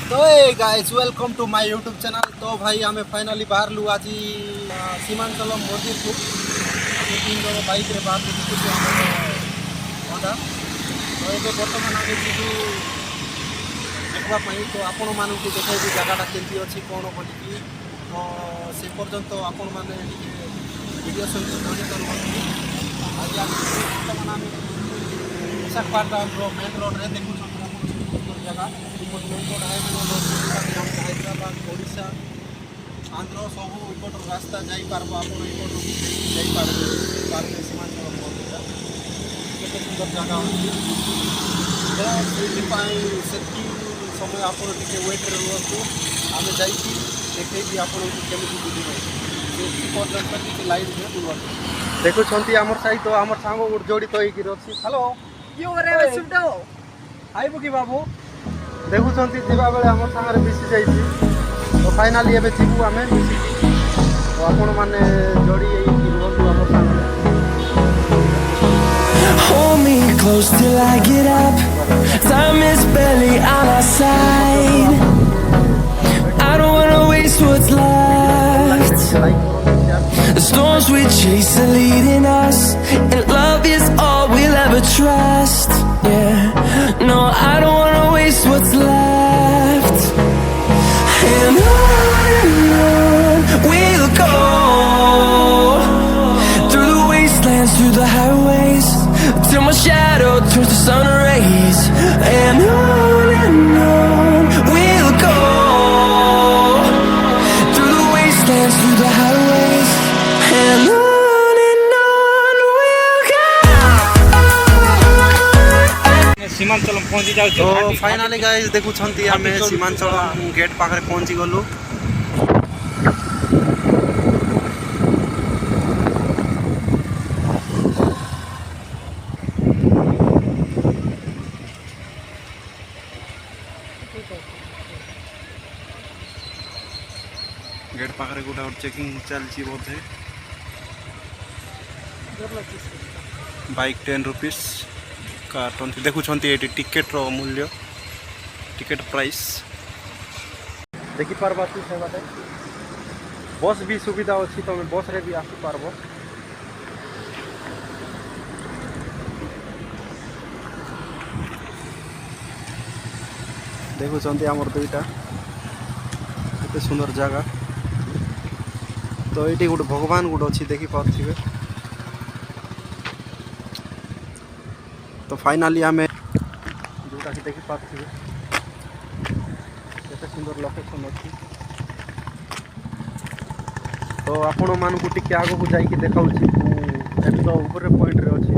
तो hey guys welcome to my YouTube channel. तो भाई आम फाइनाली बाहर लु आज सीमांचल मंदिर को आम 3 जन बाइक रे बाहर देखुचे अंडा। तो ये बर्तमान आम जीवु देखापी। तो आपण मानक देखी जगहटा केमती अच्छी कौन बोलिकी तो से पर्यंत आपण मैंने वीडियो सहित जड़ित रुहतु। आज आम बर्तमान आम विशाखापट्टनम मेन रोड रे देखुँ जगह हैदराबाद ओडिशा आंध्र सब इपट रास्ता जापर आप जापारे सीमांचल मंदिर केते सुंदर जगह अच्छी से समय आप वेट रुहतु। आम जा देखे आपमि बुझे लाइट में बुलवा देखुंत आम सहित आम सांग जड़ित होती। हेलो आईबू कि बाबू देखुंत जावा बेले आम सागर मिसी जाइए। तो फाइनाली एवं जीवु आम मिसिकी। तो आपण मैंने जोड़ी रुहतु आम सागर। Hold me close till I get up. Time is barely on our side. I don't wanna waste what's left. The storms we chase are leading us, and love is all we'll ever trust. Yeah, no, I don't wanna waste what's left. And on we'll go, through the wastelands, through the highways, till my shadow turns to sun rays. And on we'll go, through the wastelands, through the highways, and on we'll go. Seemanchal पहुंची जाऊ। तो finally guys देखुंत आम Seemanchal gate पाखे पहुंची गलु। Gate पाखे गोटे checking चलती बोधे। Bike 10 rupees काटती देखुंत ये टिकेट रो मूल्य टिकेट प्राइस देखिपार तू से बाटे। बस भी सुविधा अच्छी तुम बस रे भी आसीपार। देखुंत आमर दुईटा केते सुंदर जगह। तो ये गोटे भगवान गोटे अच्छी देखिपे। तो फाइनाली आम जोटा कि देखिपे केते सुंदर लोकेशन अच्छी। तो आपण मानक टिके आगू जाइए देखा तो ऊपर पॉइंट रे अच्छी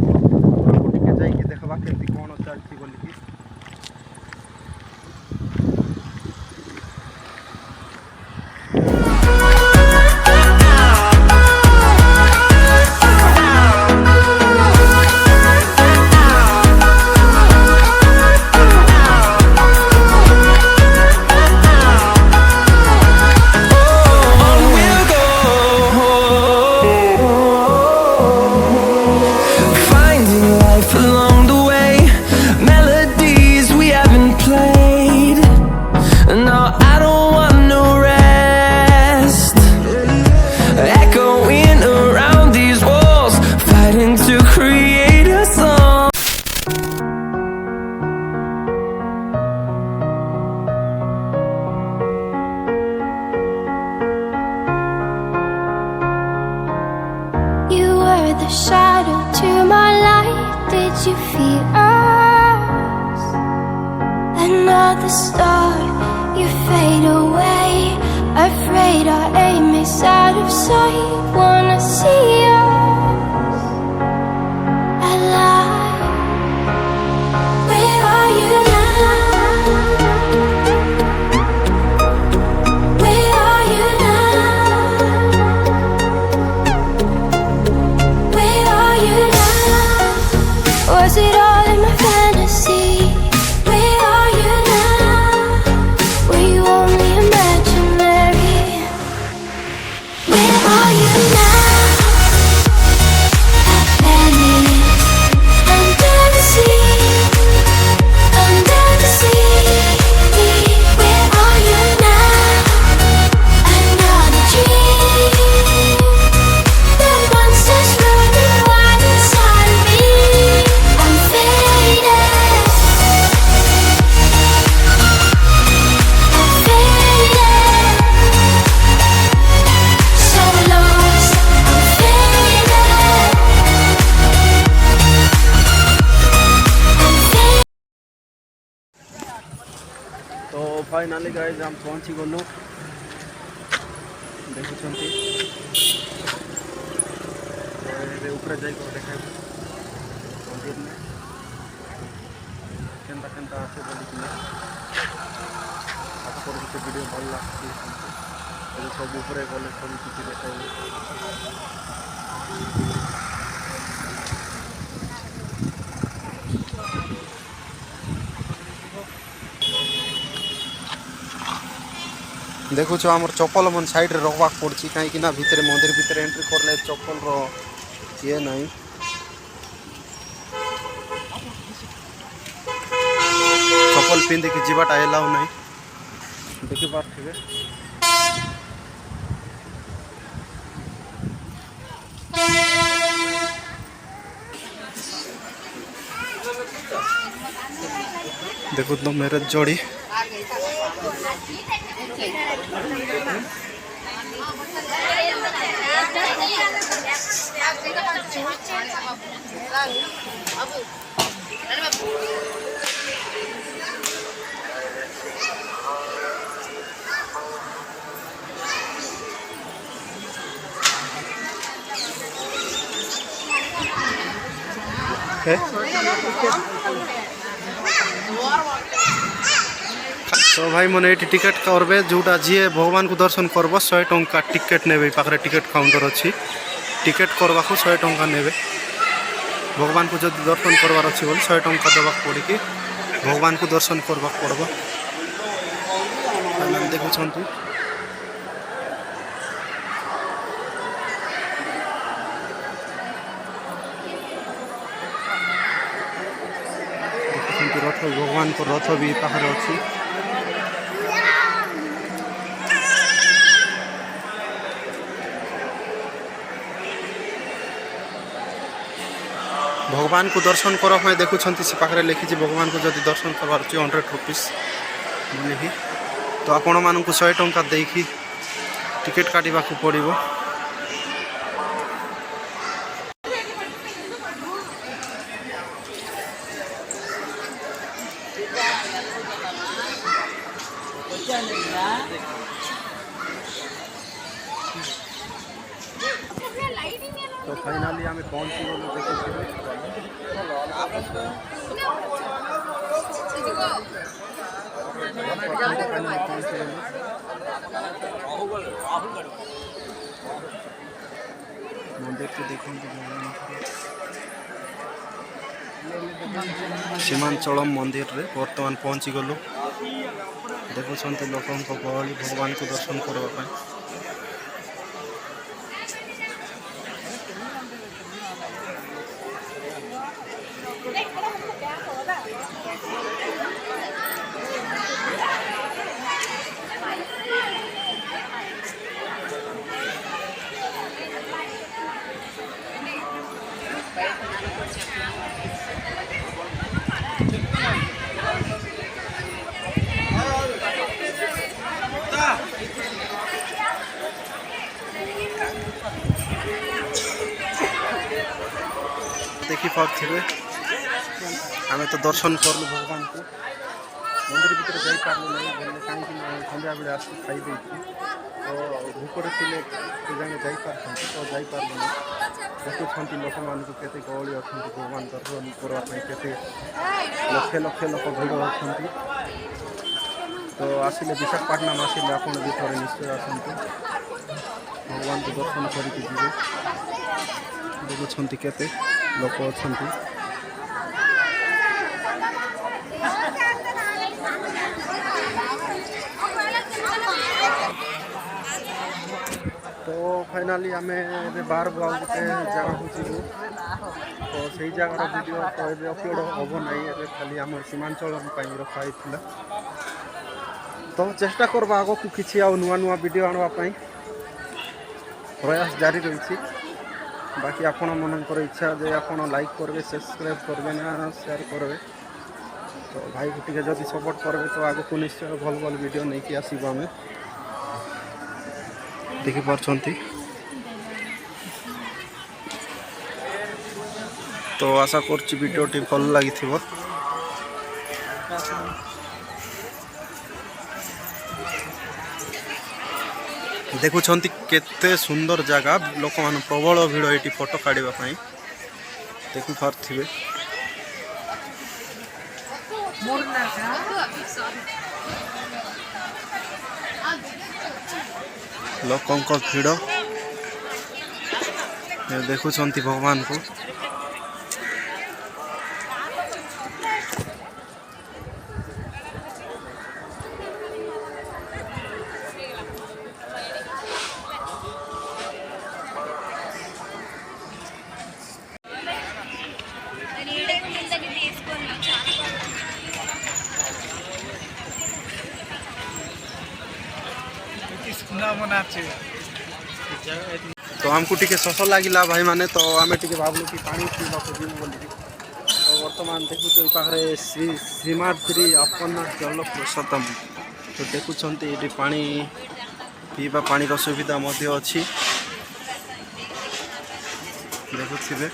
टिके जाइए देखा केमती कौन चलती बोलिकी। The shadow to my light, did you feel us? Another star, you fade away. Afraid our aim is out of sight. Wanna see us alive. Where are you now? Where are you now? Was it all in my fantasy? Where are you now? Were you only imaginary? Where are you now? तो finally guys हम पहुँची गलु देखुंट ऊपर जा देखा मंदिर में केन्ता केन्ता आसे बोलिक आशा करी से वीडियो भल लगे सब ऊपर गले सब किसी देखा देखुच आमर चप्पल मन साइड रे रखवाक पड़ची कहीं भितर मंदिर भितर एंट्री करले चप्पल रो ये नहीं चप्पल पिंधि की जीवाटा एलाउ नहीं देखि पार्थिबे देखो तो मेरे जोड़ी तो भाई मैंने ये टिकेट करबे जोटा जी भगवान को दर्शन करब 100 टंका टिकेट ने पाखे टिकेट काउंटर अच्छी टिकेट करवा 100 टंका ने भगवान को जब दर्शन करवार अच्छी बोले 100 टंका देवा पड़ी कि भगवान को दर्शन करवा पड़ब देखुं रथ भगवान को रथ भी पाखे अच्छी भगवान को दर्शन करने देखुं से पाखे लिखी भगवान को जब दर्शन करवार 100 रुपीस बोलिकी तो आपण मानक 100 टंका देकी टिकेट काटा पड़ो तो फाइनाली आम पहुँची गलु मंदिर को देखते सीमांचलम मंदिर रे बर्तमान पहुँची गलु देखुंत लोकों गहली भगवान को दर्शन करने देखी पारे आम तो दर्शन करलु भगवान को मंदिर भीतर जापारू नहीं कहीं संध्या बेले आस खाई तो भूकरे थे जाने जापार तो जापारू नहीं देखुं लोक मान के गहली अच्छा भगवान दर्शन करने के लक्ष लक्ष लोक भिड़ अच्छा तो आसिले विशाखापट्टनम आसिले आप थोड़े निश्चय आसतु भगवान को दर्शन करके देखुं केते लोक अच्छा तो फाइनाली आम बाहर गोटे जगह जीवु तो सही जगार वीडियो तो ये अपलोड हम ना खाली आम सीमांचल रखाई तो चेष्टा करवा आग को किसी नुआ नुआ वीडियो आनापी प्रयास जारी रही बाकी आपण मनकर इच्छा जे आप लाइक करेंगे सब्सक्राइब करेंगे ना शेयर करेंगे तो भाई को टी जब सपोर्ट करेंगे तो आग को निश्चय भल भल वीडियो नहीं कि आसब आम देखिपार्टी तो आशा करछि वीडियोटी भल लगी। ଦେଖୁଛନ୍ତି କେତେ ସୁନ୍ଦର ଜାଗା, ଲୋକମାନେ ପ୍ରବଳ ଭିଡ଼ ଏଠି ଫଟୋ କାଢ଼ିବା ପାଇଁ ଦେଖିପାରୁଥିବେ। ଲୋକଙ୍କ ଭିଡ଼ ଦେଖୁଛନ୍ତି ଭଗବାନଙ୍କୁ। तो हमको टिके शोष लगिला भाई माने, तो आम टे भावलु कि पानी पीवाक जीव बोल। तो बर्तमान देखु ये पाखे श्रीमाद्री अपना जल प्रसतम, तो देखुं ये पानी पीवा पानी सुविधा अच्छी देखुवे।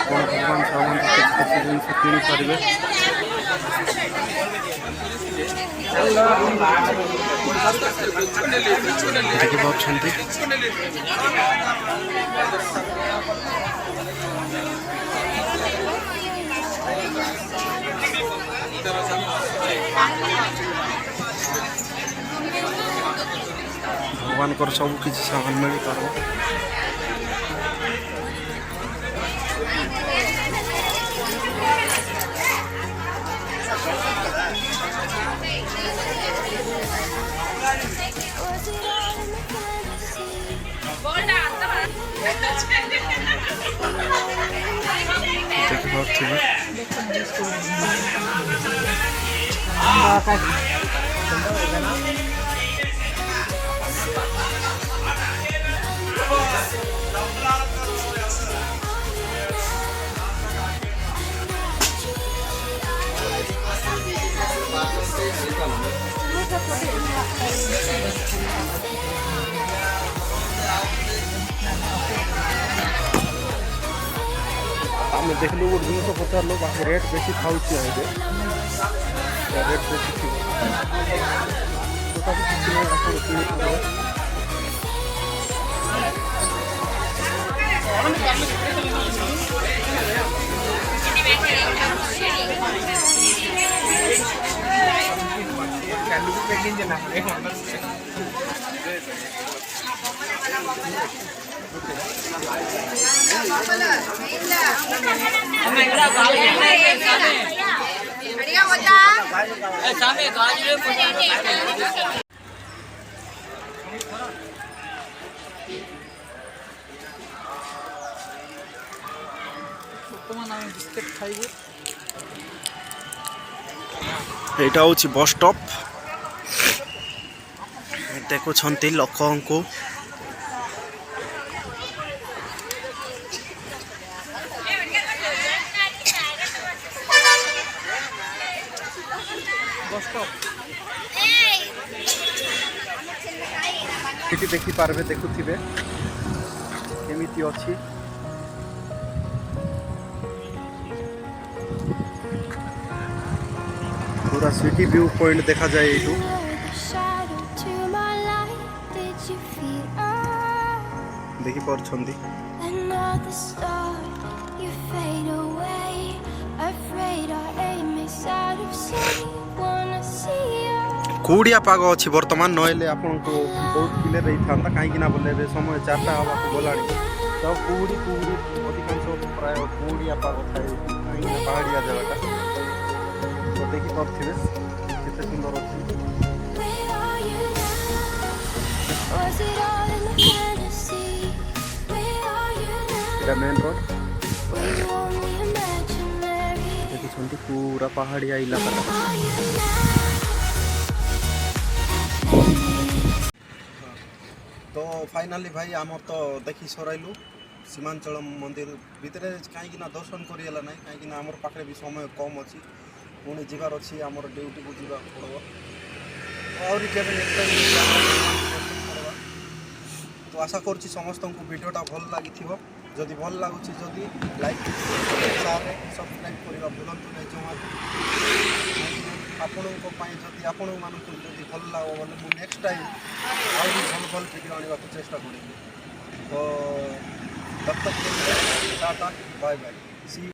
भगवान सामान जिनस किणी पारे भगवान को सब किसी सामान मिल पार। आम देखलु गोटे जिन पचार लोग रेट बेसी खाऊ रेट बेसी एटा होची बस स्टॉप। देखुंत लोक को देखी पारे देखुवे केमिति अच्छी पूरा सिटी व्यू पॉइंट देखा जाए ये देखी पार्छंदी। कूड़िया पाग अच्छी बर्तमान नहले आपन को बहुत किले रही था कहीं बोले समय 4टा हवा को गला तो कूड़ी कूड़ी अधिकांश प्राय कूड़िया पाग थाए कहीं पहाड़िया जगह तो देखी पारे केते सुंदर अच्छी मेन रोड देखी पूरा पहाड़िया इलाका। तो फाइनाली भाई आमर तो देखी सराइलु सीमांचल मंदिर भितर कहीं दर्शन करेगा ना कहीं आमर पाखे भी समय कम अच्छी पुणी जीवार अच्छी आमर ड्यूटी को जीवा पड़ो और तो आशा करुँच समस्त को वीडियोटा भल लगी जदि भल लगुच जदि लाइक शेयर सब्सक्राइब करने भूलु नहीं जमा आपण जदि आपण मानक जदि भल लगे बोले मुझे नेक्स्ट टाइम आउ भल भल वीडियो आने को चेष्टा करेंगे तो तब तक टाटा बाय बाय सी।